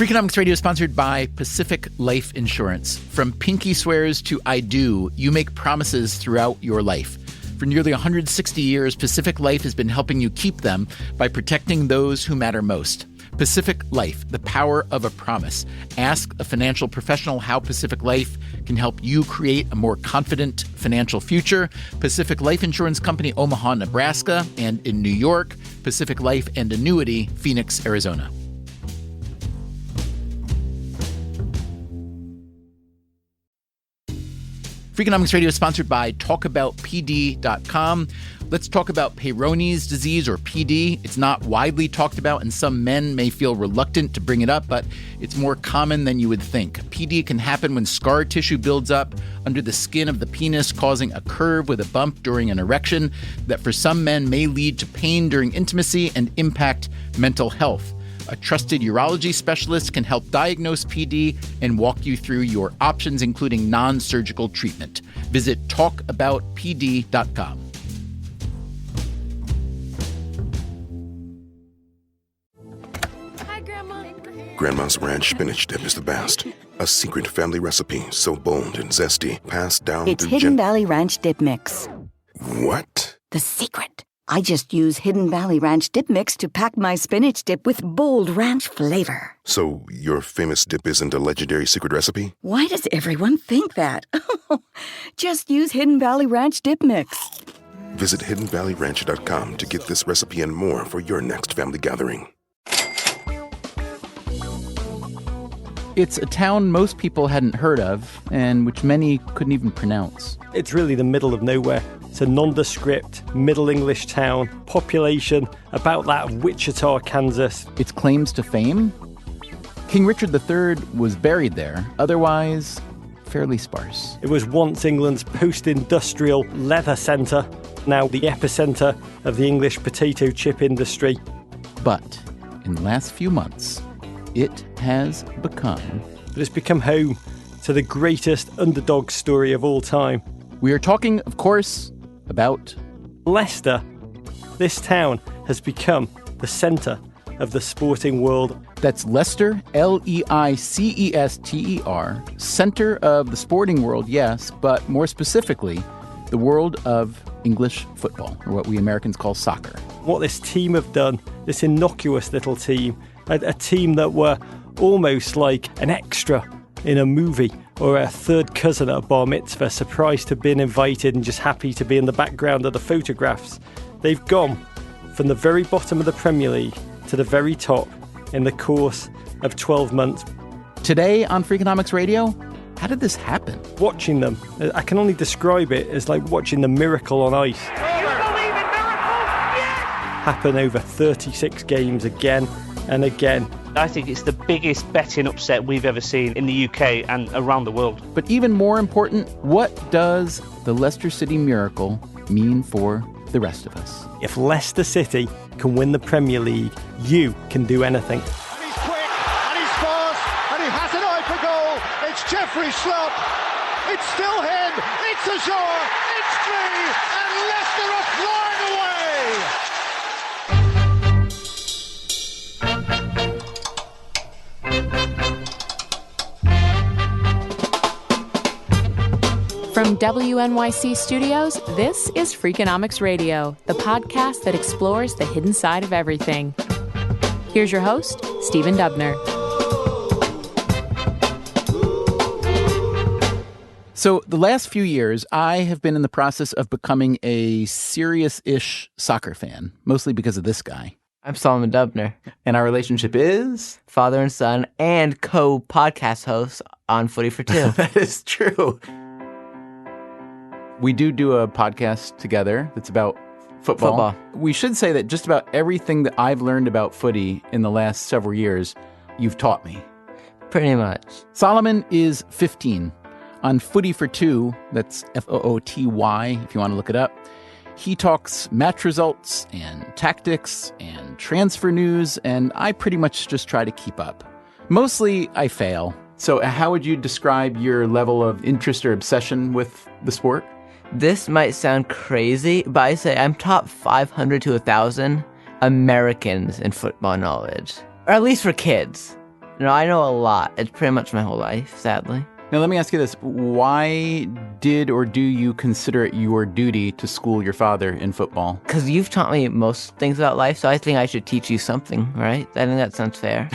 Freakonomics Radio is sponsored by Pacific Life Insurance. From pinky swears to I do, you make promises throughout your life. For nearly 160 years, Pacific Life has been helping you keep them by protecting those who matter most. Pacific Life, the power of a promise. Ask a financial professional how Pacific Life can help you create a more confident financial future. Pacific Life Insurance Company, Omaha, Nebraska, and in New York, Pacific Life and Annuity, Phoenix, Arizona. Freakonomics Radio is sponsored by TalkAboutPD.com. Let's talk about Peyronie's disease, or PD. It's not widely talked about, and some men may feel reluctant to bring it up, but it's more common than you would think. PD can happen when scar tissue builds up under the skin of the penis, causing a curve with a bump during an erection that for some men may lead to pain during intimacy and impact mental health. A trusted urology specialist can help diagnose PD and walk you through your options, including non-surgical treatment. Visit talkaboutpd.com. Hi, Grandma. Grandma's ranch spinach dip is the best. A secret family recipe so bold and zesty, passed down It's through Hidden Valley Ranch Dip Mix. What? The secret. I just use Hidden Valley Ranch Dip Mix to pack my spinach dip with bold ranch flavor. So your famous dip isn't a legendary secret recipe? Why does everyone think that? Just use Hidden Valley Ranch Dip Mix. Visit hiddenvalleyranch.com to get this recipe and more for your next family gathering. It's a town most people hadn't heard of, and which many couldn't even pronounce. It's really the middle of nowhere. It's a nondescript, Middle English town, population about that of Wichita, Kansas. Its claims to fame? King Richard III was buried there, otherwise fairly sparse. It was once England's post-industrial leather centre, now the epicenter of the English potato chip industry. But in the last few months, it has become... It has become home to the greatest underdog story of all time. We are talking, of course, about Leicester. This town has become the centre of the sporting world. That's Leicester, Leicester, center of the sporting world, yes, but more specifically, the world of English football, or what we Americans call soccer. What this team have done, this innocuous little team, a team that were almost like an extra in a movie, or a third cousin at a bar mitzvah, surprised to have been invited and just happy to be in the background of the photographs. They've gone from the very bottom of the Premier League to the very top in the course of 12 months. Today on Freakonomics Radio, how did this happen? Watching them, I can only describe it as like watching the miracle on ice. You believe in miracles? Yes! Happen over 36 games again and again. I think it's the biggest betting upset we've ever seen in the UK and around the world. But even more important, what does the Leicester City miracle mean for the rest of us? If Leicester City can win the Premier League, you can do anything. And he's quick, and he's fast, and he has an eye for goal. It's Jeffrey Schlupp. It's still him. It's Azor. It's 3, and Leicester are flying away. From WNYC Studios, this is Freakonomics Radio, the podcast that explores the hidden side of everything. Here's your host, Stephen Dubner. So the last few years, I have been in the process of becoming a serious-ish soccer fan, mostly because of this guy. I'm Solomon Dubner. And our relationship is? Father and son, and co-podcast host on Footy for Two. That is true. We do a podcast together that's about football. We should say that just about everything that I've learned about footy in the last several years, you've taught me. Pretty much. Solomon is 15. On Footy for Two, that's Footy, if you want to look it up, he talks match results and tactics and transfer news, and I pretty much just try to keep up. Mostly, I fail. So how would you describe your level of interest or obsession with the sport? This might sound crazy, but I say I'm top 500 to 1,000 Americans in football knowledge. Or at least for kids. No, I know a lot. It's pretty much my whole life, sadly. Now, let me ask you this. Why did or do you consider it your duty to school your father in football? Because you've taught me most things about life, so I think I should teach you something, right? I think that sounds fair.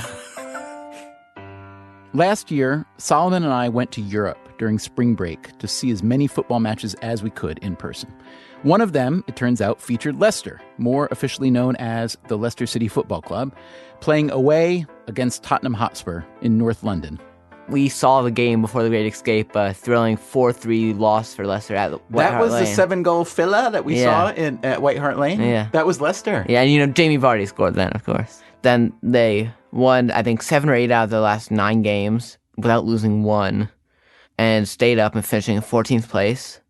Last year, Solomon and I went to Europe during spring break to see as many football matches as we could in person. One of them, it turns out, featured Leicester, more officially known as the Leicester City Football Club, playing away against Tottenham Hotspur in North London. We saw the game before the Great Escape, a thrilling 4-3 loss for Leicester at White Hart Lane. That was the 7-goal filler that we saw at White Hart Lane? Yeah. That was Leicester. Yeah, and Jamie Vardy scored then, of course. Then they won, I think, 7 or 8 out of the last 9 games without losing one, and stayed up and finishing in 14th place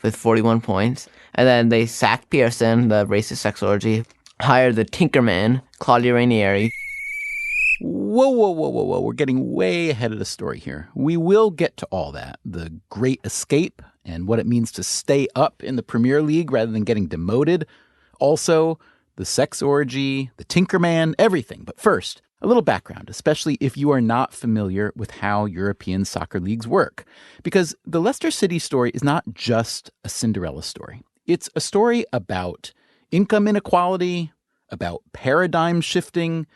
with 41 points. And then they sacked Pearson, the racist sex orgy, hired the Tinkerman, Claudio Ranieri. Whoa. We're getting way ahead of the story here. We will get to all that, the Great Escape and what it means to stay up in the Premier League rather than getting demoted. Also, the sex orgy, the Tinkerman, everything. But first, a little background, especially if you are not familiar with how European soccer leagues work. Because the Leicester City story is not just a Cinderella story. It's a story about income inequality, about paradigm shifting.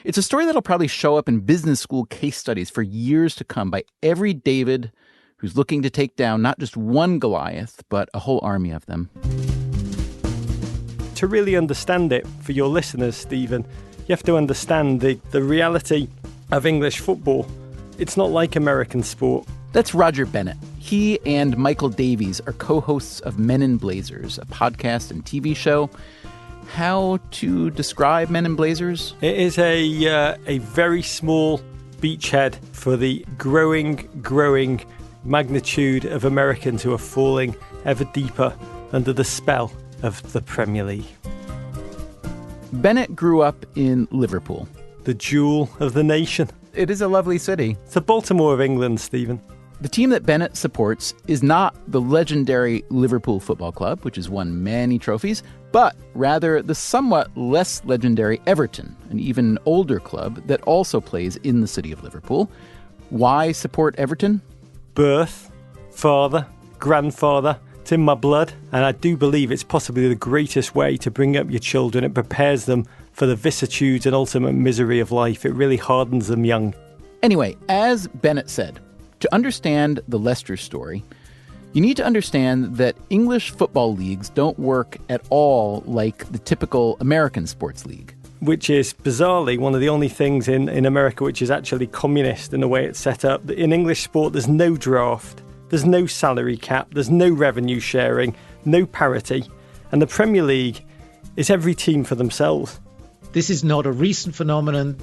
It's a story that'll probably show up in business school case studies for years to come by every David who's looking to take down not just one Goliath, but a whole army of them. To really understand it for your listeners, Stephen, you have to understand the reality of English football. It's not like American sport. That's Roger Bennett. He and Michael Davies are co-hosts of Men in Blazers, a podcast and TV show. How to describe Men in Blazers? It is a very small beachhead for the growing magnitude of Americans who are falling ever deeper under the spell of the Premier League. Bennett grew up in Liverpool. The jewel of the nation. It is a lovely city. It's the Baltimore of England, Stephen. The team that Bennett supports is not the legendary Liverpool Football Club, which has won many trophies, but rather the somewhat less legendary Everton, an even older club that also plays in the city of Liverpool. Why support Everton? Birth, father, grandfather. It's in my blood, and I do believe it's possibly the greatest way to bring up your children. It prepares them for the vicissitudes and ultimate misery of life. It really hardens them young. Anyway, as Bennett said, to understand the Leicester story, you need to understand that English football leagues don't work at all like the typical American sports league. Which is, bizarrely, one of the only things in America which is actually communist in the way it's set up. In English sport, there's no draft. There's no salary cap, there's no revenue sharing, no parity. And the Premier League is every team for themselves. This is not a recent phenomenon.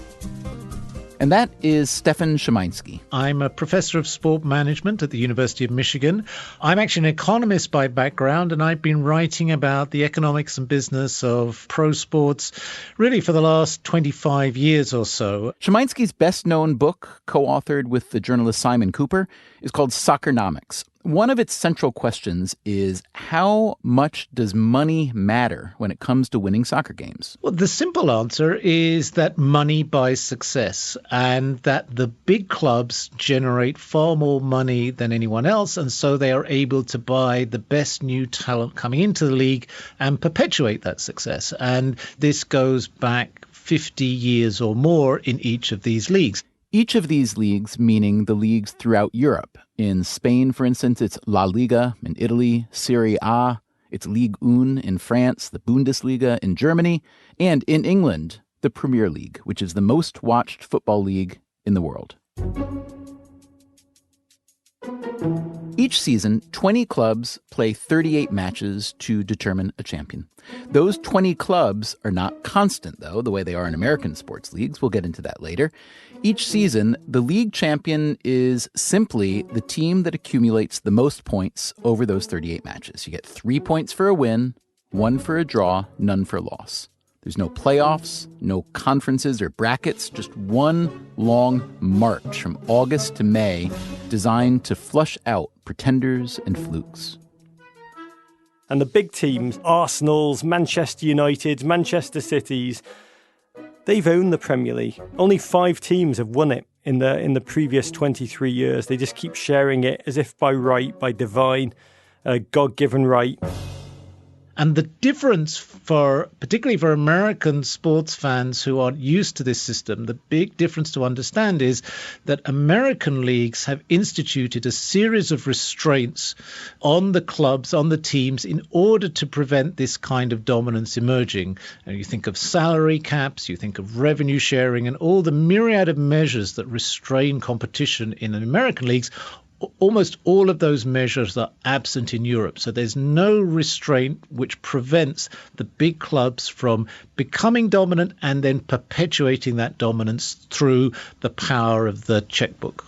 And that is Stefan Szymański. I'm a professor of sport management at the University of Michigan. I'm actually an economist by background, and I've been writing about the economics and business of pro sports really for the last 25 years or so. Szymański's best-known book, co-authored with the journalist Simon Cooper, is called Soccernomics. One of its central questions is, how much does money matter when it comes to winning soccer games? Well, the simple answer is that money buys success, and that the big clubs generate far more money than anyone else, and so they are able to buy the best new talent coming into the league and perpetuate that success. And this goes back 50 years or more in each of these leagues. Each of these leagues, meaning the leagues throughout Europe. In Spain, for instance, it's La Liga. In Italy, Serie A. It's Ligue 1 in France, the Bundesliga in Germany. And in England, the Premier League, which is the most watched football league in the world. Each season, 20 clubs play 38 matches to determine a champion. Those 20 clubs are not constant, though, the way they are in American sports leagues. We'll get into that later. Each season, the league champion is simply the team that accumulates the most points over those 38 matches. You get 3 points for a win, 1 for a draw, none for a loss. There's no playoffs, no conferences or brackets, just one long march from August to May designed to flush out pretenders and flukes. And the big teams, Arsenal's, Manchester United's, Manchester City's, they've owned the Premier League. Only 5 teams have won it in the previous 23 years. They just keep sharing it as if by right, by divine, God-given right. And the difference particularly for American sports fans who aren't used to this system, the big difference to understand is that American leagues have instituted a series of restraints on the clubs, on the teams, in order to prevent this kind of dominance emerging. And you think of salary caps, you think of revenue sharing, and all the myriad of measures that restrain competition in the American leagues. Almost all of those measures are absent in Europe. So there's no restraint which prevents the big clubs from becoming dominant and then perpetuating that dominance through the power of the checkbook.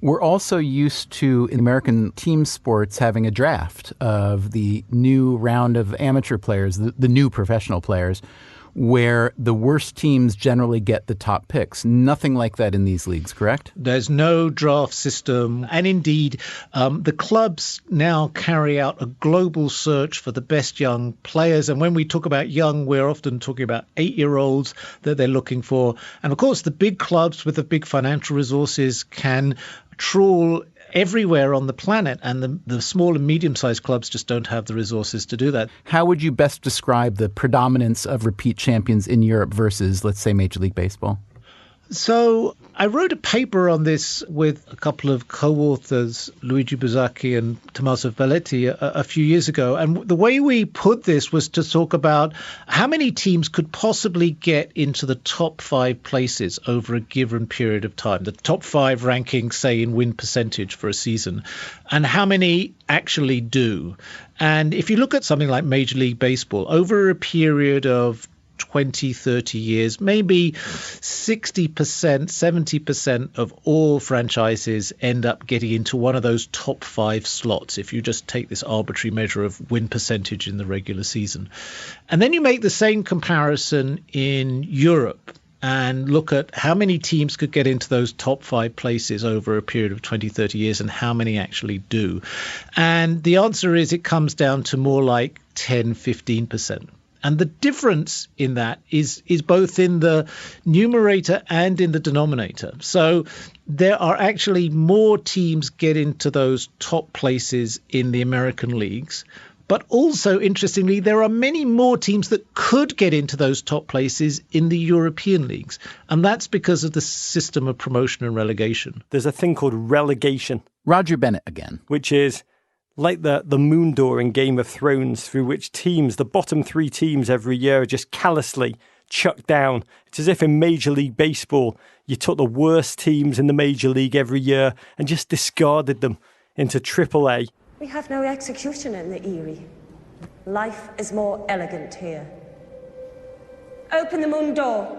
We're also used to, in American team sports, having a draft of the new round of amateur players, the new professional players, where the worst teams generally get the top picks. Nothing like that in these leagues, correct? There's no draft system. And indeed, the clubs now carry out a global search for the best young players. And when we talk about young, we're often talking about 8-year-olds that they're looking for. And of course, the big clubs with the big financial resources can trawl everywhere on the planet, and the small and medium-sized clubs just don't have the resources to do that. How would you best describe the predominance of repeat champions in Europe versus, let's say, Major League Baseball? So I wrote a paper on this with a couple of co-authors, Luigi Busacchi and Tommaso Velletti, a few years ago. And the way we put this was to talk about how many teams could possibly get into the top 5 places over a given period of time, the top 5 ranking, say, in win percentage for a season, and how many actually do. And if you look at something like Major League Baseball, over a period of 20, 30 years, maybe 60%, 70% of all franchises end up getting into one of those top 5 slots if you just take this arbitrary measure of win percentage in the regular season. And then you make the same comparison in Europe and look at how many teams could get into those top 5 places over a period of 20, 30 years and how many actually do. And the answer is it comes down to more like 10, 15%. And the difference in that is both in the numerator and in the denominator. So there are actually more teams get into those top places in the American leagues. But also, interestingly, there are many more teams that could get into those top places in the European leagues. And that's because of the system of promotion and relegation. There's a thing called relegation. Roger Bennett again. Which is like the moon door in Game of Thrones, through which teams, the bottom 3 teams every year, are just callously chucked down. It's as if in Major League Baseball, you took the worst teams in the Major League every year and just discarded them into AAA. We have no execution in the Erie. Life is more elegant here. Open the moon door.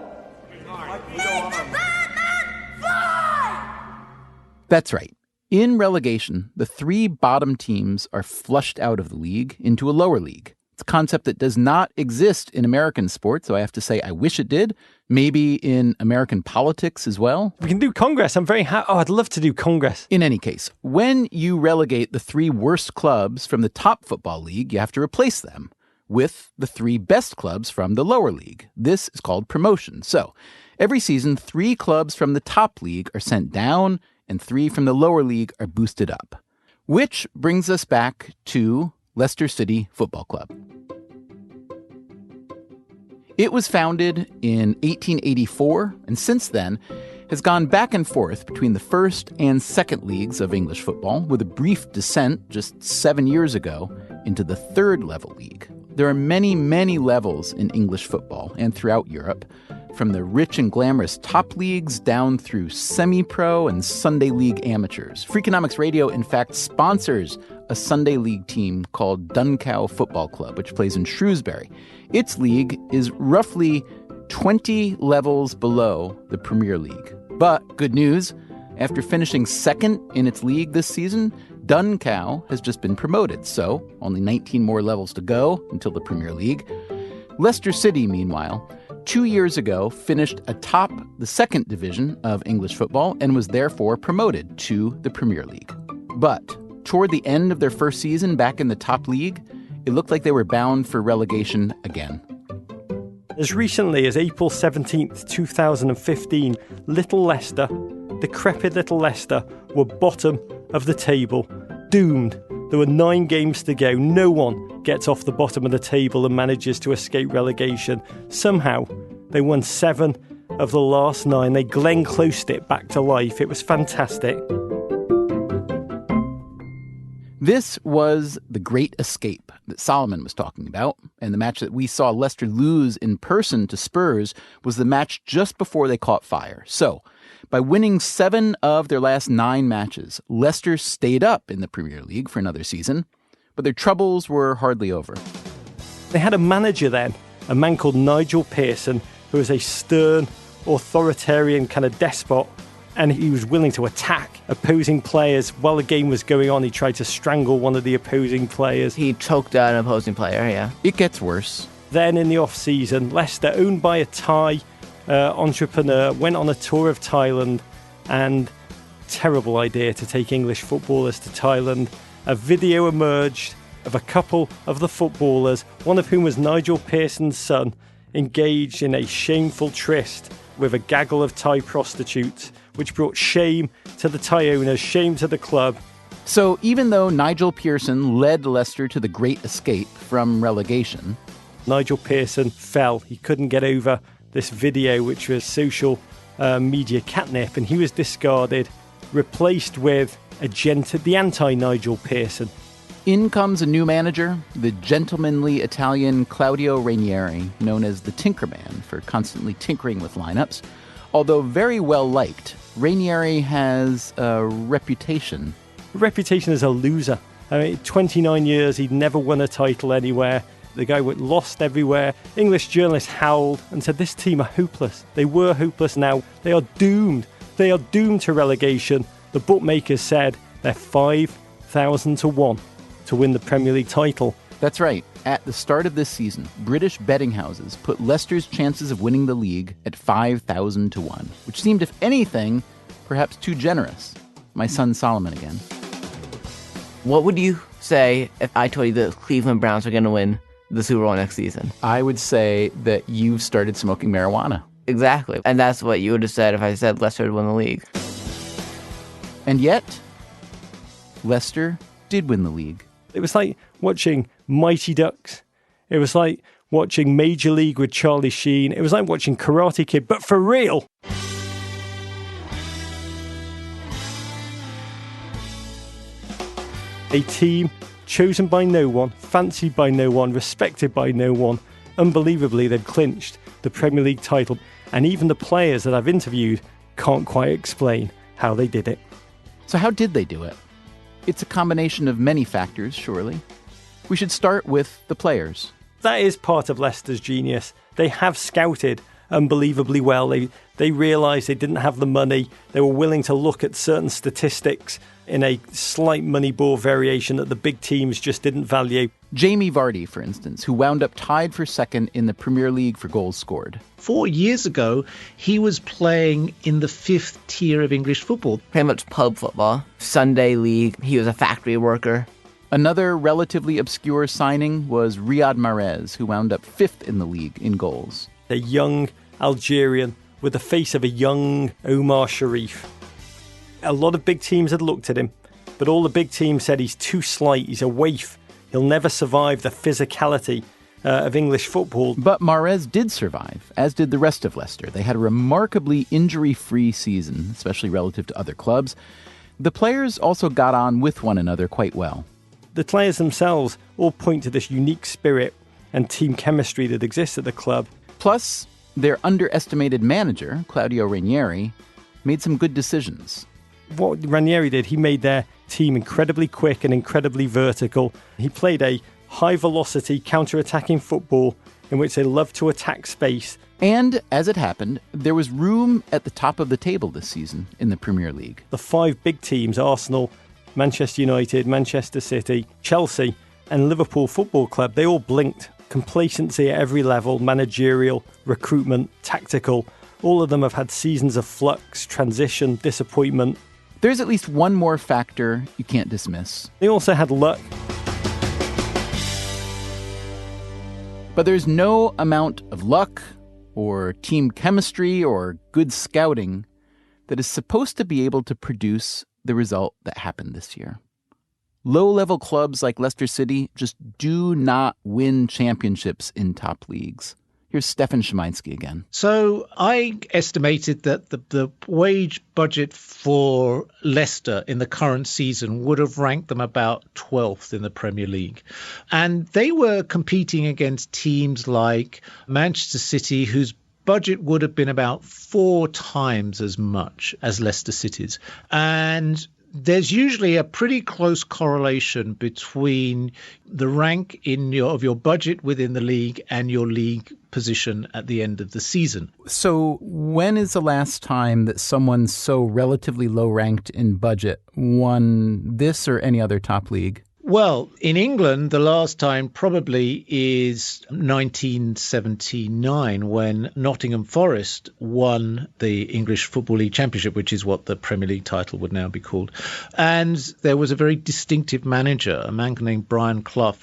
That's right. In relegation, the 3 bottom teams are flushed out of the league into a lower league. It's a concept that does not exist in American sports, so I have to say I wish it did. Maybe in American politics as well. We can do Congress. I'm very happy. Oh, I'd love to do Congress. In any case, when you relegate the 3 worst clubs from the top football league, you have to replace them with the 3 best clubs from the lower league. This is called promotion. So every season, 3 clubs from the top league are sent down and 3 from the lower league are boosted up. Which brings us back to Leicester City Football Club. It was founded in 1884, and since then has gone back and forth between the first and second leagues of English football, with a brief descent just 7 years ago into the third level league. There are many, many levels in English football and throughout Europe, from the rich and glamorous top leagues down through semi-pro and Sunday league amateurs. Freakonomics Radio, in fact, sponsors a Sunday league team called Dunkau Football Club, which plays in Shrewsbury. Its league is roughly 20 levels below the Premier League. But good news, after finishing second in its league this season, Dunkau has just been promoted, so only 19 more levels to go until the Premier League. Leicester City, meanwhile, 2 years ago finished atop the second division of English football and was therefore promoted to the Premier League. But toward the end of their first season back in the top league, it looked like they were bound for relegation again. As recently as April 17th, 2015, little Leicester, decrepit little Leicester, were bottom of the table, doomed. There were 9 games to go. No one gets off the bottom of the table and manages to escape relegation. Somehow, they won 7 of the last 9. They Glenn Closed it back to life. It was fantastic. This was the Great Escape that Solomon was talking about, and the match that we saw Leicester lose in person to Spurs was the match just before they caught fire. So, by winning 7 of their last 9 matches, Leicester stayed up in the Premier League for another season, but their troubles were hardly over. They had a manager then, a man called Nigel Pearson, who was a stern, authoritarian kind of despot, and he was willing to attack opposing players. While the game was going on, he tried to strangle one of the opposing players. He choked out an opposing player, yeah. It gets worse. Then in the off-season, Leicester, owned by a Thai entrepreneur, went on a tour of Thailand, and terrible idea to take English footballers to Thailand. A video emerged of a couple of the footballers, one of whom was Nigel Pearson's son, engaged in a shameful tryst with a gaggle of Thai prostitutes, which brought shame to the Thai owners, shame to the club. So even though Nigel Pearson led Leicester to the Great Escape from relegation, Nigel Pearson fell. He couldn't get over this video, which was social media catnip, and he was discarded, replaced with the anti-Nigel Pearson. In comes a new manager, the gentlemanly Italian Claudio Ranieri, known as the Tinkerman for constantly tinkering with lineups. Although very well liked, Ranieri has a reputation. Reputation as a loser. I mean, 29 years, he'd never won a title anywhere. The guy went lost everywhere. English journalists howled and said, this team are hopeless. They were hopeless now. They are doomed. They are doomed to relegation. The bookmakers said they're 5,000 to 1 to win the Premier League title. That's right. At the start of this season, British betting houses put Leicester's chances of winning the league at 5,000 to 1, which seemed, if anything, perhaps too generous. My son Solomon again. What would you say if I told you the Cleveland Browns are going to win the Super Bowl next season? I would say that you've started smoking marijuana. Exactly. And that's what you would have said if I said Leicester would win the league. And yet, Leicester did win the league. It was like watching Mighty Ducks. It was like watching Major League with Charlie Sheen. It was like watching Karate Kid, but for real. A team chosen by no one, fancied by no one, respected by no one. Unbelievably, they've clinched the Premier League title. And even the players that I've interviewed can't quite explain how they did it. So how did they do it? It's a combination of many factors, surely. We should start with the players. That is part of Leicester's genius. They have scouted unbelievably well. They realised they didn't have the money. They were willing to look at certain statistics in a slight money ball variation that the big teams just didn't value. Jamie Vardy, for instance, who wound up tied for second in the Premier League for goals scored. 4 years ago, he was playing in the 5th tier of English football. Pretty much pub football. Sunday league. He was a factory worker. Another relatively obscure signing was Riyad Mahrez, who wound up 5th in the league in goals. A young Algerian with the face of a young Omar Sharif. A lot of big teams had looked at him, but all the big teams said he's too slight, he's a waif. He'll never survive the physicality of English football. But Mahrez did survive, as did the rest of Leicester. They had a remarkably injury-free season, especially relative to other clubs. The players also got on with one another quite well. The players themselves all point to this unique spirit and team chemistry that exists at the club. Plus, their underestimated manager, Claudio Ranieri, made some good decisions. What Ranieri did, he made their team incredibly quick and incredibly vertical. He played a high-velocity, counter-attacking football in which they loved to attack space. And, as it happened, there was room at the top of the table this season in the Premier League. The 5 big teams, Arsenal, Manchester United, Manchester City, Chelsea, and Liverpool Football Club, they all blinked. Complacency at every level, managerial, recruitment, tactical. All of them have had seasons of flux, transition, disappointment. There's at least one more factor you can't dismiss. They also had luck. But there's no amount of luck or team chemistry or good scouting that is supposed to be able to produce the result that happened this year. Low-level clubs like Leicester City just do not win championships in top leagues. Here's Stefan Szymański again. So I estimated that the wage budget for Leicester in the current season would have ranked them about 12th in the Premier League. And they were competing against teams like Manchester City, whose budget would have been about 4 times as much as Leicester City's. And there's usually a pretty close correlation between the rank of your budget within the league and your league position at the end of the season. So when is the last time that someone so relatively low ranked in budget won this or any other top league? Well, in England, the last time probably is 1979 when Nottingham Forest won the English Football League Championship, which is what the Premier League title would now be called. And there was a very distinctive manager, a man named Brian Clough,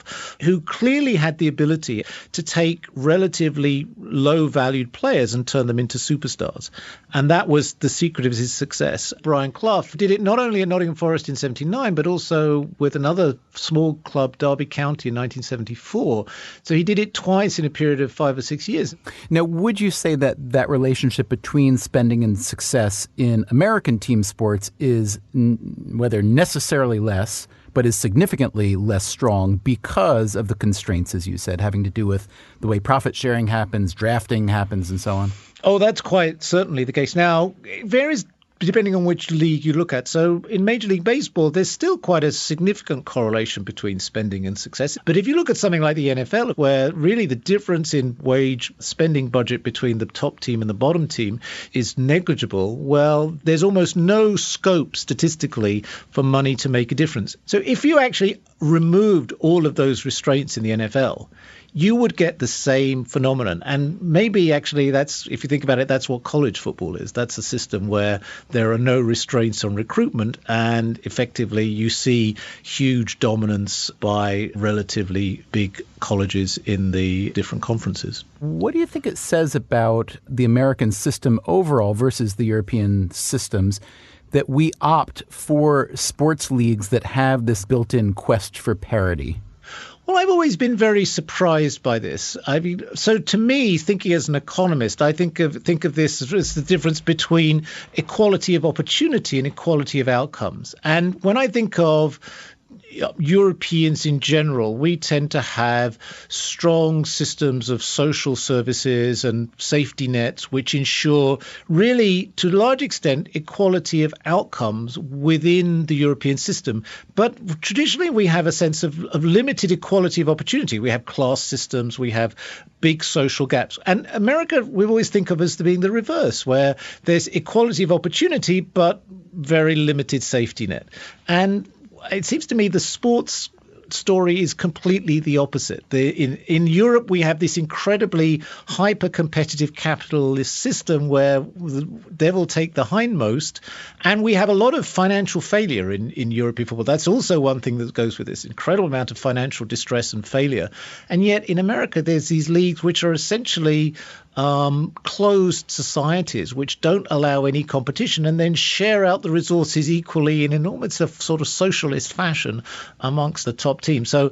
who clearly had the ability to take relatively low-valued players and turn them into superstars. And that was the secret of his success. Brian Clough did it not only at Nottingham Forest in 79, but also with another small club, Derby County, in 1974. So he did it twice in a period of 5 or 6 years. Now, would you say that that relationship between spending and success in American team sports is whether necessarily less, but is significantly less strong because of the constraints, as you said, having to do with the way profit sharing happens, drafting happens, and so on? Oh, that's quite certainly the case. Now, it varies depending on which league you look at. So in Major League Baseball, there's still quite a significant correlation between spending and success. But if you look at something like the NFL, where really the difference in wage spending budget between the top team and the bottom team is negligible, well, there's almost no scope statistically for money to make a difference. So if you actually removed all of those restraints in the NFL, you would get the same phenomenon. And maybe actually that's, if you think about it, that's what college football is. That's a system where there are no restraints on recruitment and effectively you see huge dominance by relatively big colleges in the different conferences. What do you think it says about the American system overall versus the European systems that we opt for sports leagues that have this built-in quest for parity? Well, I've always been very surprised by this. I mean, so to me, thinking as an economist, I think of this as the difference between equality of opportunity and equality of outcomes. And when I think of Europeans in general, we tend to have strong systems of social services and safety nets which ensure really, to a large extent, equality of outcomes within the European system. But traditionally, we have a sense of limited equality of opportunity. We have class systems, we have big social gaps. And America, we always think of as being the reverse, where there's equality of opportunity, but very limited safety net. And it seems to me the sports story is completely the opposite. In Europe, we have this incredibly hyper-competitive capitalist system where the devil take the hindmost, and we have a lot of financial failure in European football. That's also one thing that goes with this incredible amount of financial distress and failure. And yet in America, there's these leagues which are essentially closed societies which don't allow any competition and then share out the resources equally in almost a sort of socialist fashion amongst the top teams. So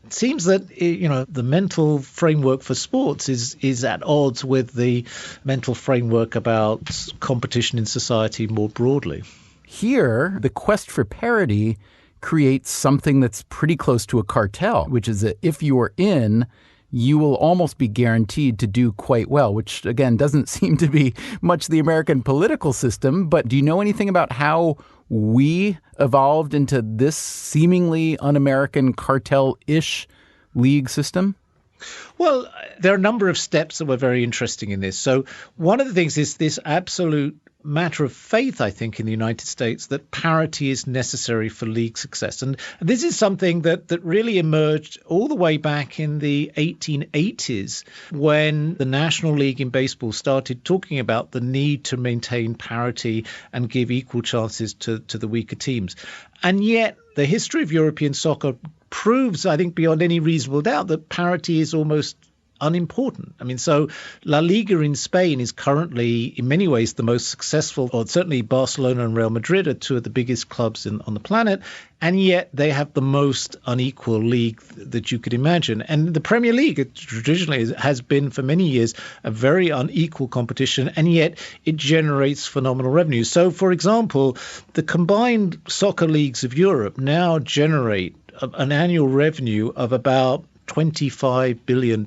it seems that the mental framework for sports is at odds with the mental framework about competition in society more broadly. Here, the quest for parity creates something that's pretty close to a cartel, which is that if you are in, you will almost be guaranteed to do quite well, which, again, doesn't seem to be much the American political system. But do you know anything about how we evolved into this seemingly un-American cartel-ish league system? Well, there are a number of steps that were very interesting in this. So one of the things is this absolute matter of faith, I think, in the United States that parity is necessary for league success. And this is something that really emerged all the way back in the 1880s when the National League in baseball started talking about the need to maintain parity and give equal chances to the weaker teams. And yet the history of European soccer proves, I think, beyond any reasonable doubt that parity is almost unimportant. I mean, so La Liga in Spain is currently, in many ways, the most successful, or certainly Barcelona and Real Madrid are two of the biggest clubs on the planet, and yet they have the most unequal league that you could imagine. And the Premier League traditionally has been for many years a very unequal competition, and yet it generates phenomenal revenue. So, for example, the combined soccer leagues of Europe now generate an annual revenue of about $25 billion,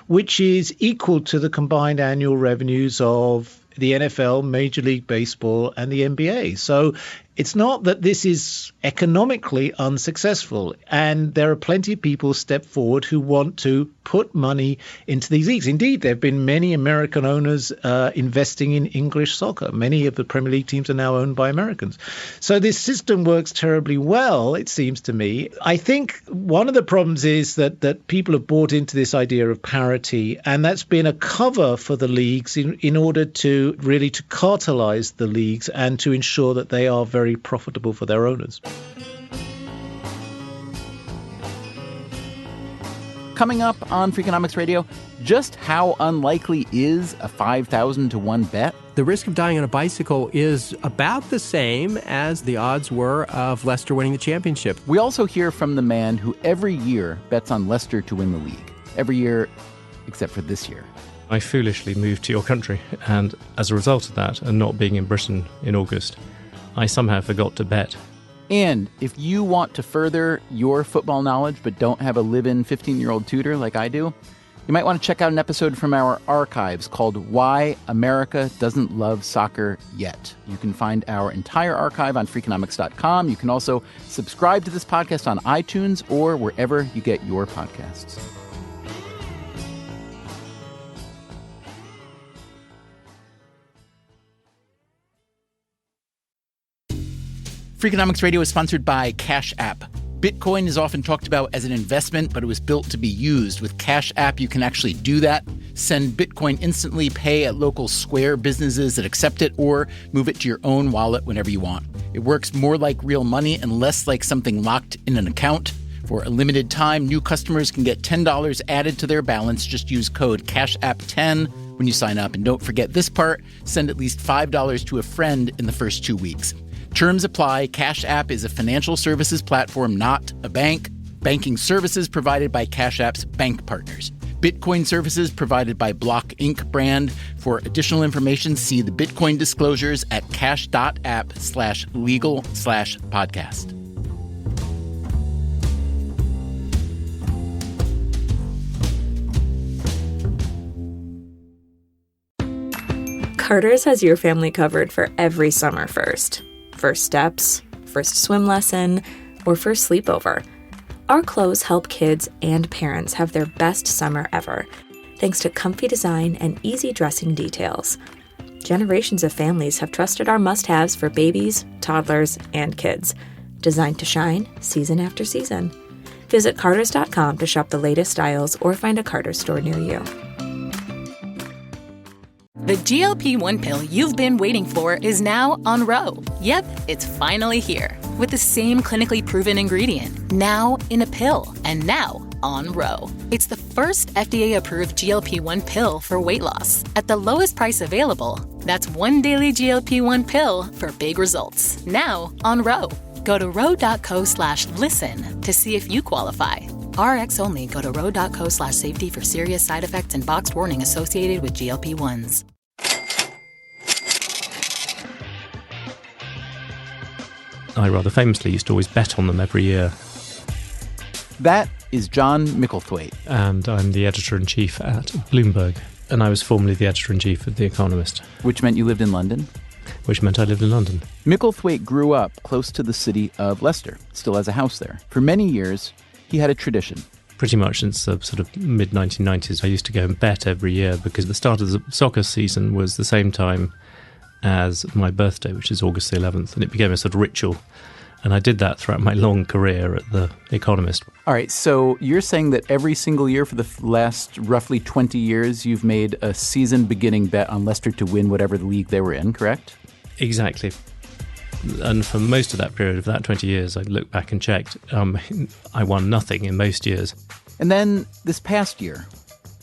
which is equal to the combined annual revenues of the NFL, Major League Baseball, and the NBA. So it's not that this is economically unsuccessful. And there are plenty of people step forward who want to put money into these leagues. Indeed, there have been many American owners investing in English soccer. Many of the Premier League teams are now owned by Americans. So this system works terribly well, it seems to me. I think one of the problems is that people have bought into this idea of parity, and that's been a cover for the leagues in order to really to cartelize the leagues and to ensure that they are very profitable for their owners. Coming up on Freakonomics Radio, just how unlikely is a 5,000 to 1 bet? The risk of dying on a bicycle is about the same as the odds were of Leicester winning the championship. We also hear from the man who every year bets on Leicester to win the league. Every year, except for this year. I foolishly moved to your country, and as a result of that, and not being in Britain in August, I somehow forgot to bet. And if you want to further your football knowledge but don't have a live-in 15-year-old tutor like I do, you might want to check out an episode from our archives called Why America Doesn't Love Soccer Yet. You can find our entire archive on Freakonomics.com. You can also subscribe to this podcast on iTunes or wherever you get your podcasts. Freakonomics Radio is sponsored by Cash App. Bitcoin is often talked about as an investment, but it was built to be used. With Cash App, you can actually do that. Send Bitcoin instantly, pay at local Square businesses that accept it, or move it to your own wallet whenever you want. It works more like real money and less like something locked in an account. For a limited time, new customers can get $10 added to their balance. Just use code CASHAPP10 when you sign up. And don't forget this part, send at least $5 to a friend in the first 2 weeks. Terms apply. Cash App is a financial services platform, not a bank. Banking services provided by Cash App's bank partners. Bitcoin services provided by Block Inc. brand. For additional information, see the Bitcoin disclosures at cash.app/legal/podcast. Carter's has your family covered for every summer first. First steps, first swim lesson, or first sleepover. Our clothes help kids and parents have their best summer ever, thanks to comfy design and easy dressing details. Generations of families have trusted our must-haves for babies, toddlers, and kids, designed to shine season after season. Visit Carters.com to shop the latest styles or find a Carter's store near you. The GLP-1 pill you've been waiting for is now on Ro. Yep, it's finally here. With the same clinically proven ingredient, now in a pill, and now on Ro. It's the first FDA-approved GLP-1 pill for weight loss. At the lowest price available, that's one daily GLP-1 pill for big results. Now on Ro. Go to ro.co/listen to see if you qualify. RX only. Go to ro.co/safety for serious side effects and boxed warning associated with GLP-1s. I rather famously used to always bet on them every year. That is John Micklethwaite. And I'm the editor-in-chief at Bloomberg. And I was formerly the editor-in-chief of The Economist. Which meant you lived in London? Which meant I lived in London. Micklethwaite grew up close to the city of Leicester, still has a house there. For many years, he had a tradition. Pretty much since the sort of mid-1990s, I used to go and bet every year because the start of the soccer season was the same time as my birthday, which is August the 11th, and it became a sort of ritual. And I did that throughout my long career at The Economist. All right, so you're saying that every single year for the last roughly 20 years, you've made a season-beginning bet on Leicester to win whatever the league they were in, correct? Exactly. And for most of that period, of that 20 years, I looked back and checked. I won nothing in most years. And then this past year,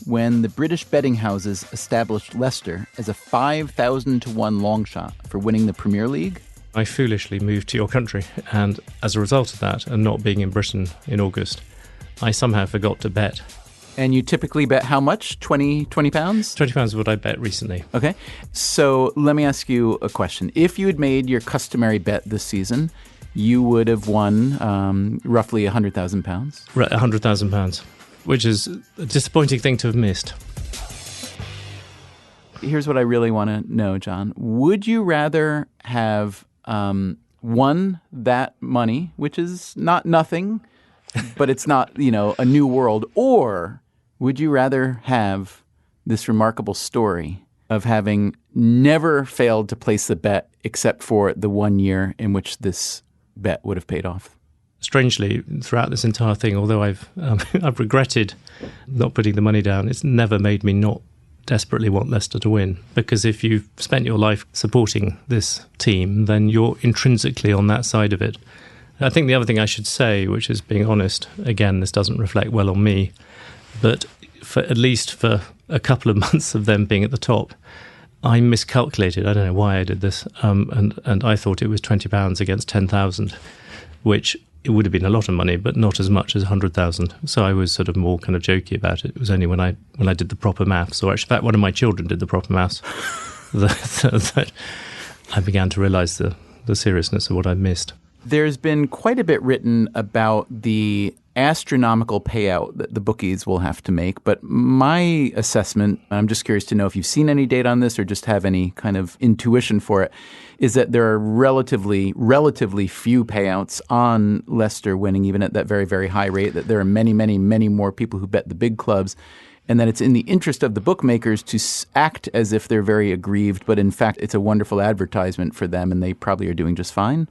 when the British betting houses established Leicester as a 5,000 to 1 long shot for winning the Premier League? I foolishly moved to your country, and as a result of that, and not being in Britain in August, I somehow forgot to bet. And you typically bet how much? 20 pounds? 20 pounds is what I bet recently. Okay. So let me ask you a question. If you had made your customary bet this season, you would have won roughly £100,000. Right, £100,000, which is a disappointing thing to have missed. Here's what I really want to know, John. Would you rather have won that money, which is not nothing, but it's not, a new world, or would you rather have this remarkable story of having never failed to place the bet except for the 1 year in which this bet would have paid off? Strangely, throughout this entire thing, although I've regretted not putting the money down, it's never made me not desperately want Leicester to win. Because if you've spent your life supporting this team, then you're intrinsically on that side of it. I think the other thing I should say, which is being honest, again, this doesn't reflect well on me, but at least for a couple of months of them being at the top, I miscalculated. I don't know why I did this, and I thought it was £20 against 10,000, which it would have been a lot of money, but not as much as 100,000. So I was sort of more kind of jokey about it. It was only when I did the proper maths, or actually, in fact, one of my children did the proper maths, that I began to realise the seriousness of what I missed. There's been quite a bit written about the astronomical payout that the bookies will have to make, but my assessment, I'm just curious to know if you've seen any data on this or just have any kind of intuition for it, is that there are relatively few payouts on Leicester winning, even at that very, very high rate, that there are many, many, many more people who bet the big clubs, and that it's in the interest of the bookmakers to act as if they're very aggrieved, but in fact it's a wonderful advertisement for them and they probably are doing just fine.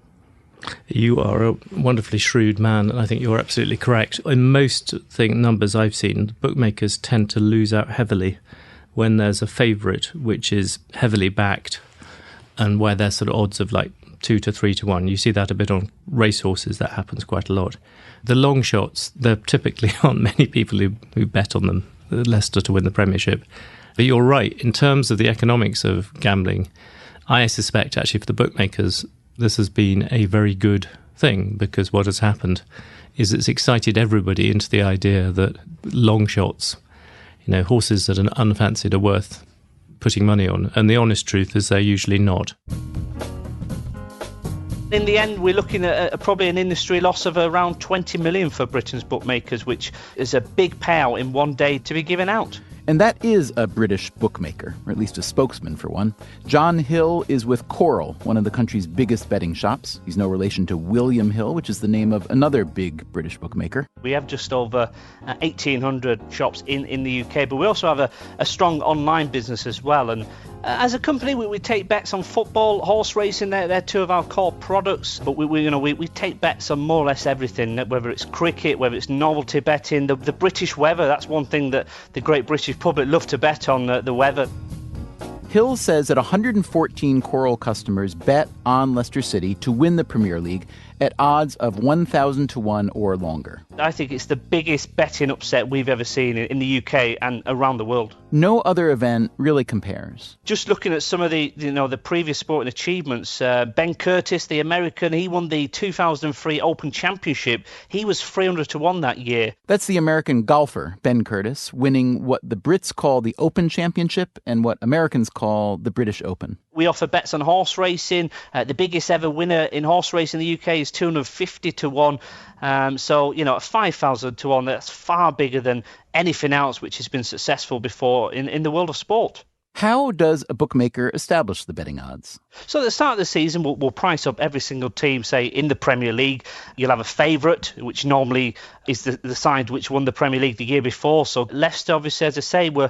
You are a wonderfully shrewd man, and I think you're absolutely correct. In most numbers I've seen, bookmakers tend to lose out heavily when there's a favourite which is heavily backed and where there's sort of odds of like 2 to 3 to 1. You see that a bit on racehorses. That happens quite a lot. The long shots, there typically aren't many people who bet on them, Leicester to win the Premiership. But you're right, in terms of the economics of gambling, I suspect actually for the bookmakers, this has been a very good thing, because what has happened is it's excited everybody into the idea that long shots, horses that are unfancied are worth putting money on. And the honest truth is they're usually not. In the end, we're looking at probably an industry loss of around 20 million for Britain's bookmakers, which is a big payout in one day to be given out. And that is a British bookmaker, or at least a spokesman for one. John Hill is with Coral, one of the country's biggest betting shops. He's no relation to William Hill, which is the name of another big British bookmaker. We have just over 1,800 shops in the UK, but we also have a strong online business as well. And as a company, we take bets on football, horse racing. They're two of our core products. But we take bets on more or less everything, whether it's cricket, whether it's novelty betting, the British weather. That's one thing that the great British public love to bet on, the weather. Hill says that 114 Coral customers bet on Leicester City to win the Premier League at odds of 1,000 to 1 or longer. I think it's the biggest betting upset we've ever seen in the UK and around the world. No other event really compares. Just looking at some of the previous sporting achievements, Ben Curtis, the American, he won the 2003 Open Championship. He was 300 to 1 that year. That's the American golfer, Ben Curtis, winning what the Brits call the Open Championship and what Americans call the British Open. We offer bets on horse racing. The biggest ever winner in horse racing in the UK is 250 to 1. So, at 5,000 to 1, that's far bigger than anything else which has been successful before in the world of sport. How does a bookmaker establish the betting odds? So at the start of the season, we'll price up every single team. Say in the Premier League, you'll have a favourite, which normally is the side which won the Premier League the year before. So Leicester, obviously, as I say, were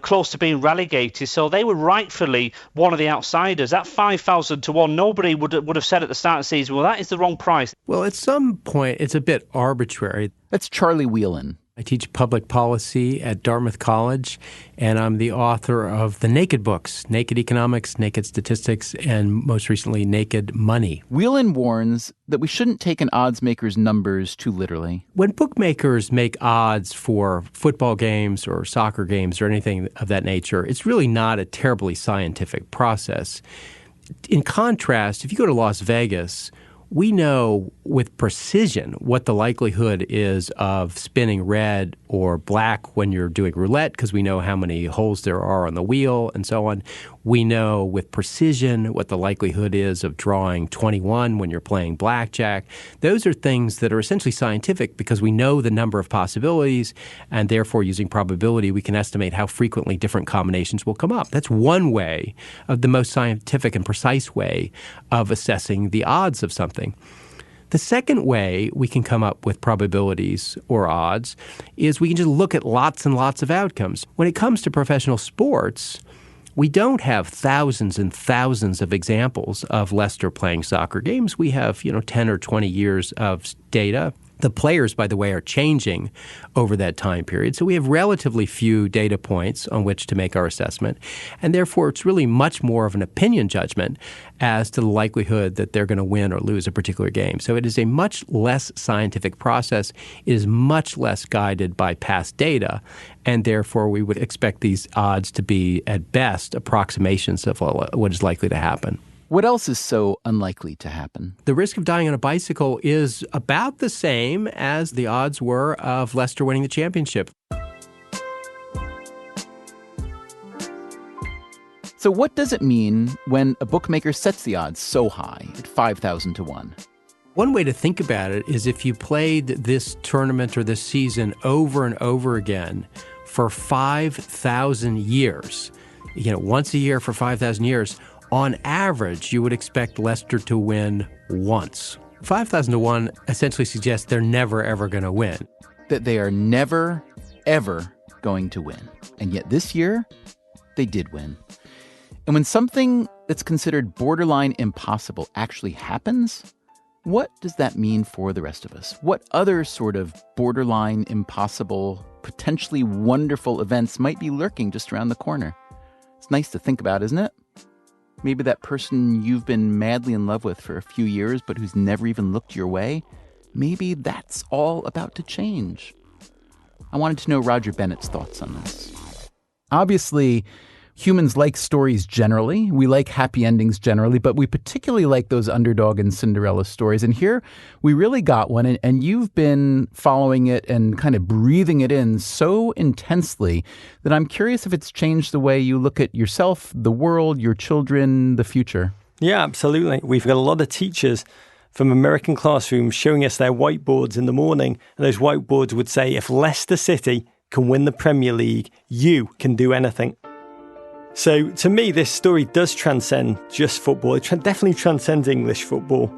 close to being relegated. So they were rightfully one of the outsiders. At 5,000 to 1, nobody would have said at the start of the season, well, that is the wrong price. Well, at some point, it's a bit arbitrary. That's Charlie Whelan. I teach public policy at Dartmouth College, and I'm the author of the Naked books, Naked Economics, Naked Statistics, and most recently, Naked Money. Whelan warns that we shouldn't take an odds maker's numbers too literally. When bookmakers make odds for football games or soccer games or anything of that nature, it's really not a terribly scientific process. In contrast, if you go to Las Vegas, we know with precision what the likelihood is of spinning red or black when you're doing roulette because we know how many holes there are on the wheel and so on. We know with precision what the likelihood is of drawing 21 when you're playing blackjack. Those are things that are essentially scientific because we know the number of possibilities, and therefore using probability we can estimate how frequently different combinations will come up. That's one way, of the most scientific and precise way of assessing the odds of something. The second way we can come up with probabilities or odds is we can just look at lots and lots of outcomes. When it comes to professional sports, we don't have thousands and thousands of examples of Leicester playing soccer games. We have, 10 or 20 years of data. The players, by the way, are changing over that time period. So we have relatively few data points on which to make our assessment. And therefore, it's really much more of an opinion judgment as to the likelihood that they're going to win or lose a particular game. So it is a much less scientific process. It is much less guided by past data. And therefore, we would expect these odds to be, at best, approximations of what is likely to happen. What else is so unlikely to happen? The risk of dying on a bicycle is about the same as the odds were of Leicester winning the championship. So what does it mean when a bookmaker sets the odds so high at 5,000 to 1? One way to think about it is if you played this tournament or this season over and over again for 5,000 years, once a year for 5,000 years, on average, you would expect Leicester to win once. 5,000 to 1 essentially suggests they're never, ever going to win. That they are never, ever going to win. And yet this year, they did win. And when something that's considered borderline impossible actually happens, what does that mean for the rest of us? What other sort of borderline impossible, potentially wonderful events might be lurking just around the corner? It's nice to think about, isn't it? Maybe that person you've been madly in love with for a few years, but who's never even looked your way, maybe that's all about to change. I wanted to know Roger Bennett's thoughts on this. Obviously, humans like stories generally. We like happy endings generally, but we particularly like those underdog and Cinderella stories. And here we really got one, and you've been following it and kind of breathing it in so intensely that I'm curious if it's changed the way you look at yourself, the world, your children, the future. Yeah, absolutely. We've got a lot of teachers from American classrooms showing us their whiteboards in the morning. And those whiteboards would say, if Leicester City can win the Premier League, you can do anything. So to me, this story does transcend just football. It definitely transcends English football.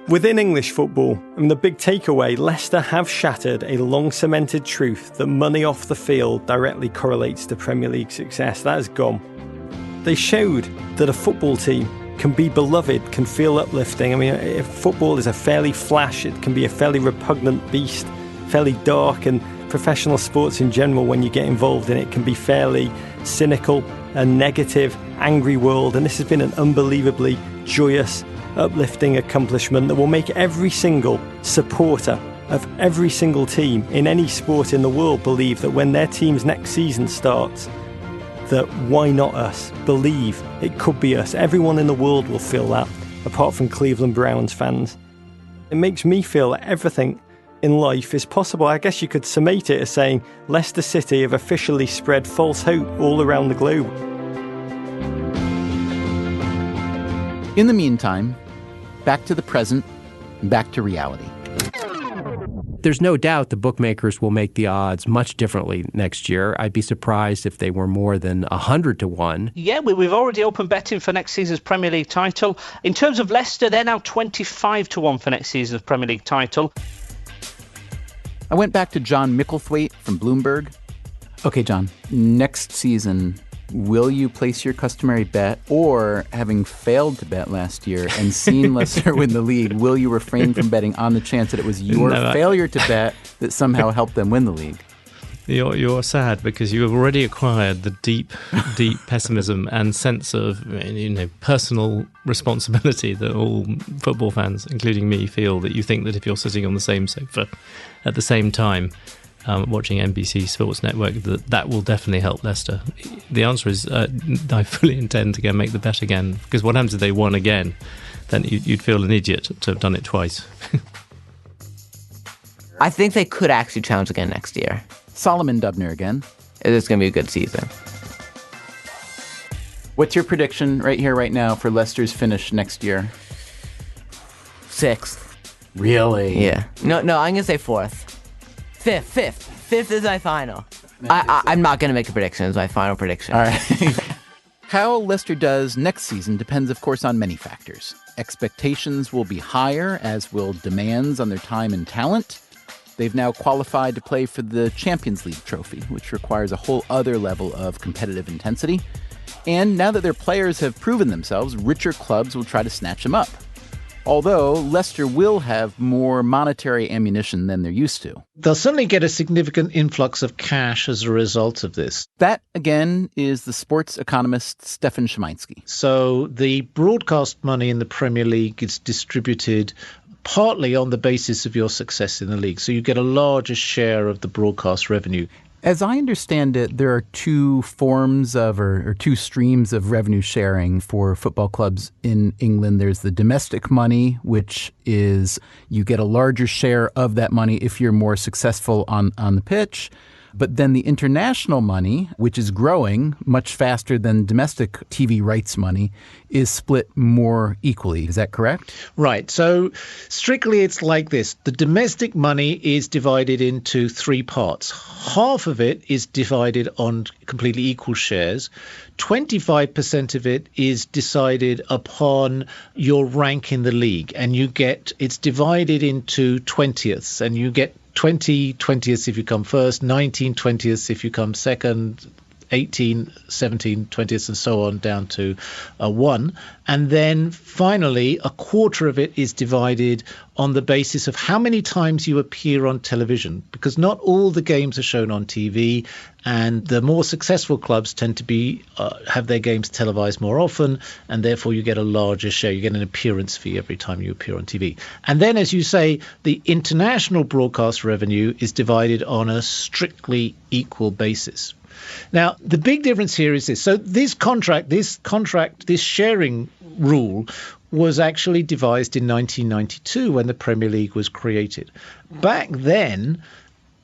Within English football, the big takeaway, Leicester have shattered a long-cemented truth that money off the field directly correlates to Premier League success. That is gone. They showed that a football team can be beloved, can feel uplifting. If football is a fairly flash, it can be a fairly repugnant beast, fairly dark, and professional sports in general, when you get involved in it, can be fairly cynical, a negative, angry world. And this has been an unbelievably joyous, uplifting accomplishment that will make every single supporter of every single team in any sport in the world believe that when their team's next season starts, that why not us? Believe it could be us. Everyone in the world will feel that, apart from Cleveland Browns fans. It makes me feel that everything in life is possible. I guess you could summate it as saying Leicester City have officially spread false hope all around the globe. In the meantime, back to the present, back to reality. There's no doubt the bookmakers will make the odds much differently next year. I'd be surprised if they were more than 100 to 1. Yeah, we've already opened betting for next season's Premier League title. In terms of Leicester, they're now 25 to 1 for next season's Premier League title. I went back to John Micklethwaite from Bloomberg. Okay, John, next season, will you place your customary bet, or having failed to bet last year and seen Leicester win the league, will you refrain from betting on the chance that it was your failure to bet that somehow helped them win the league? You're sad because you have already acquired the deep pessimism and sense of personal responsibility that all football fans, including me, feel, that you think that if you're sitting on the same sofa at the same time watching NBC Sports Network, that will definitely help Leicester. The answer is I fully intend to go make the bet again, because what happens if they won again? Then you'd feel an idiot to have done it twice. I think they could actually challenge again next year. Solomon Dubner again. It's going to be a good season. What's your prediction right here, right now, for Leicester's finish next year? 6th. Really? Yeah. No, I'm going to say 4th. 5th. 5th is my final. I'm not going to make a prediction. It's my final prediction. All right. How Leicester does next season depends, of course, on many factors. Expectations will be higher, as will demands on their time and talent. They've now qualified to play for the Champions League trophy, which requires a whole other level of competitive intensity. And now that their players have proven themselves, richer clubs will try to snatch them up. Although Leicester will have more monetary ammunition than they're used to. They'll certainly get a significant influx of cash as a result of this. That, again, is the sports economist Stefan Szymański. So the broadcast money in the Premier League is distributed partly on the basis of your success in the league. So you get a larger share of the broadcast revenue. As I understand it, there are two forms of, or two streams of revenue sharing for football clubs in England. There's the domestic money, which is you get a larger share of that money if you're more successful on the pitch. But then the international money, which is growing much faster than domestic TV rights money, is split more equally. Is that correct? Right. So strictly it's like this. The domestic money is divided into 3 parts. Half of it is divided on completely equal shares. 25% of it is decided upon your rank in the league. And it's divided into 20ths, and you get 20 20ths if you come first, 19 20ths if you come second, 18, 17 20ths, and so on down to 1. And then finally, a quarter of it is divided on the basis of how many times you appear on television, because not all the games are shown on TV, and the more successful clubs tend to be have their games televised more often, and therefore you get a larger share. You get an appearance fee every time you appear on TV. And then, as you say, the international broadcast revenue is divided on a strictly equal basis. Now, the big difference here is this. So this sharing rule was actually devised in 1992 when the Premier League was created. Back then,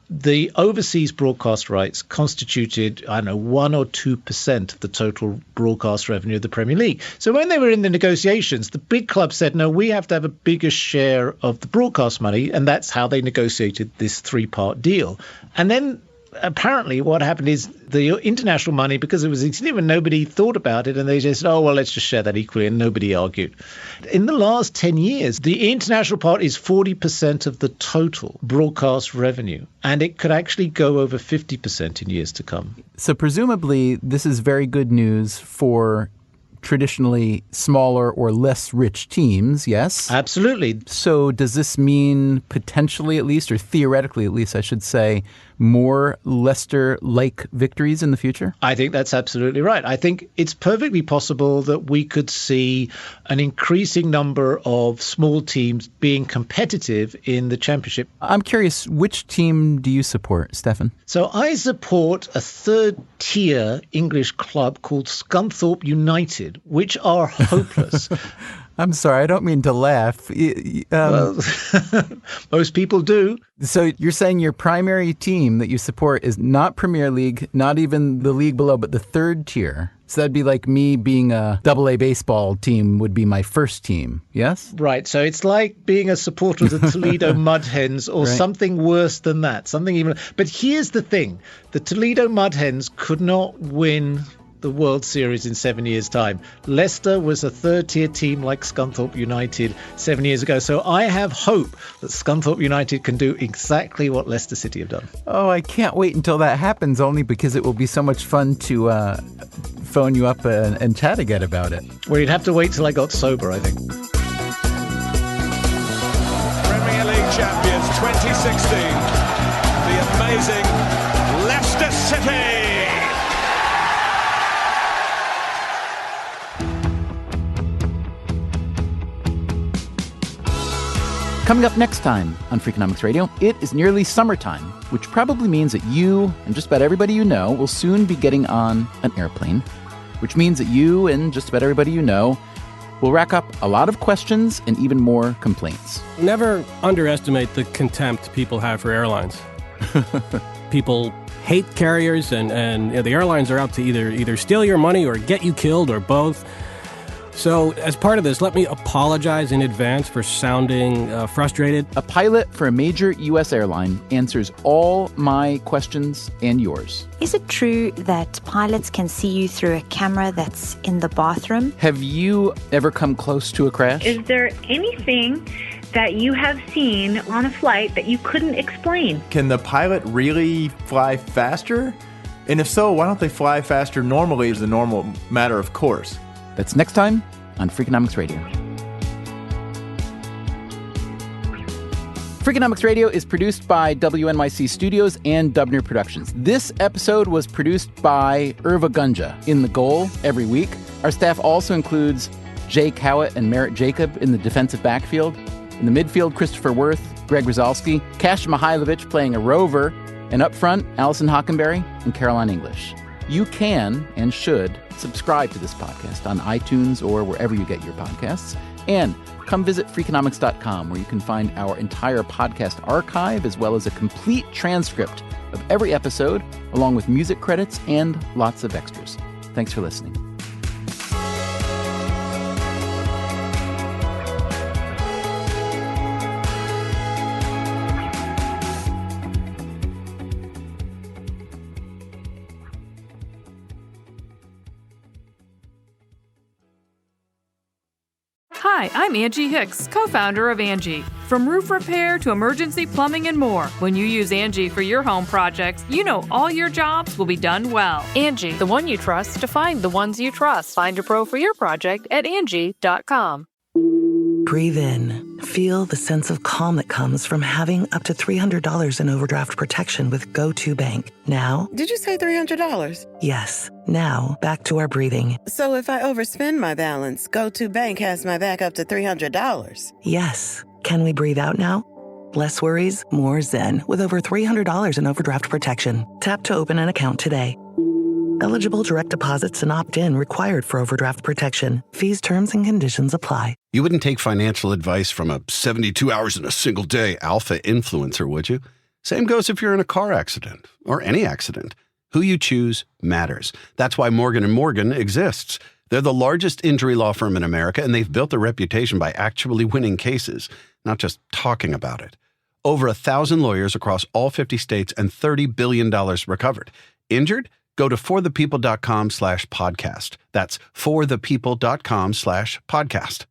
the overseas broadcast rights constituted, 1 or 2% of the total broadcast revenue of the Premier League. So when they were in the negotiations, the big clubs said, no, we have to have a bigger share of the broadcast money, and that's how they negotiated this 3-part deal. And then apparently what happened is the international money, because it was expensive and nobody thought about it, and they just said, let's just share that equally, and nobody argued. In the last 10 years, the international part is 40% of the total broadcast revenue, and it could actually go over 50% in years to come. So presumably this is very good news for traditionally smaller or less rich teams, yes? Absolutely. So does this mean potentially at least, or theoretically at least, I should say, more Leicester-like victories in the future? I think that's absolutely right. I think it's perfectly possible that we could see an increasing number of small teams being competitive in the Championship. I'm curious, which team do you support, Stefan? So I support a third-tier English club called Scunthorpe United, which are hopeless. I'm sorry, I don't mean to laugh. Well, most people do. So you're saying your primary team that you support is not Premier League, not even the league below, but the third tier. So that'd be like me being a AA baseball team would be my first team, yes? Right, so it's like being a supporter of the Toledo Mudhens or something worse than that, something even. But here's the thing, the Toledo Mudhens could not win the World Series in 7 years' time. Leicester was a third-tier team like Scunthorpe United 7 years ago. So I have hope that Scunthorpe United can do exactly what Leicester City have done. Oh, I can't wait until that happens, only because it will be so much fun to phone you up and chat again about it. Well, you'd have to wait till I got sober, I think. Premier League champions 2016. The amazing Leicester City. Coming up next time on Freakonomics Radio, it is nearly summertime, which probably means that you and just about everybody you know will soon be getting on an airplane, which means that you and just about everybody you know will rack up a lot of questions and even more complaints. Never underestimate the contempt people have for airlines. People hate carriers, and the airlines are out to either steal your money or get you killed or both. So, as part of this, let me apologize in advance for sounding frustrated. A pilot for a major U.S. airline answers all my questions and yours. Is it true that pilots can see you through a camera that's in the bathroom? Have you ever come close to a crash? Is there anything that you have seen on a flight that you couldn't explain? Can the pilot really fly faster? And if so, why don't they fly faster normally as a normal matter of course? That's next time on Freakonomics Radio. Freakonomics Radio is produced by WNYC Studios and Dubner Productions. This episode was produced by Irva Gunja in The Goal every week. Our staff also includes Jay Cowett and Merritt Jacob in the defensive backfield. In the midfield, Christopher Worth, Greg Rozalski, Kasia Mihailovic playing a rover, and up front, Allison Hockenberry and Caroline English. You can and should subscribe to this podcast on iTunes or wherever you get your podcasts. And come visit Freakonomics.com, where you can find our entire podcast archive, as well as a complete transcript of every episode, along with music credits and lots of extras. Thanks for listening. Hi, I'm Angie Hicks, co-founder of Angie. From roof repair to emergency plumbing and more, when you use Angie for your home projects, you know all your jobs will be done well. Angie, the one you trust to find the ones you trust. Find a pro for your project at Angie.com. Breathe in. Feel the sense of calm that comes from having up to $300 in overdraft protection with GoToBank. Now, did you say $300? Yes. Now, back to our breathing. So if I overspend my balance, GoToBank has my back up to $300? Yes. Can we breathe out now? Less worries, more zen, with over $300 in overdraft protection. Tap to open an account today. Eligible direct deposits and opt-in required for overdraft protection. Fees, terms, and conditions apply. You wouldn't take financial advice from a 72 hours in a single day alpha influencer, would you? Same goes if you're in a car accident or any accident. Who you choose matters. That's why Morgan & Morgan exists. They're the largest injury law firm in America, and they've built a reputation by actually winning cases, not just talking about it. Over 1,000 lawyers across all 50 states and $30 billion recovered. Injured? Go to forthepeople.com/podcast. That's forthepeople.com/podcast.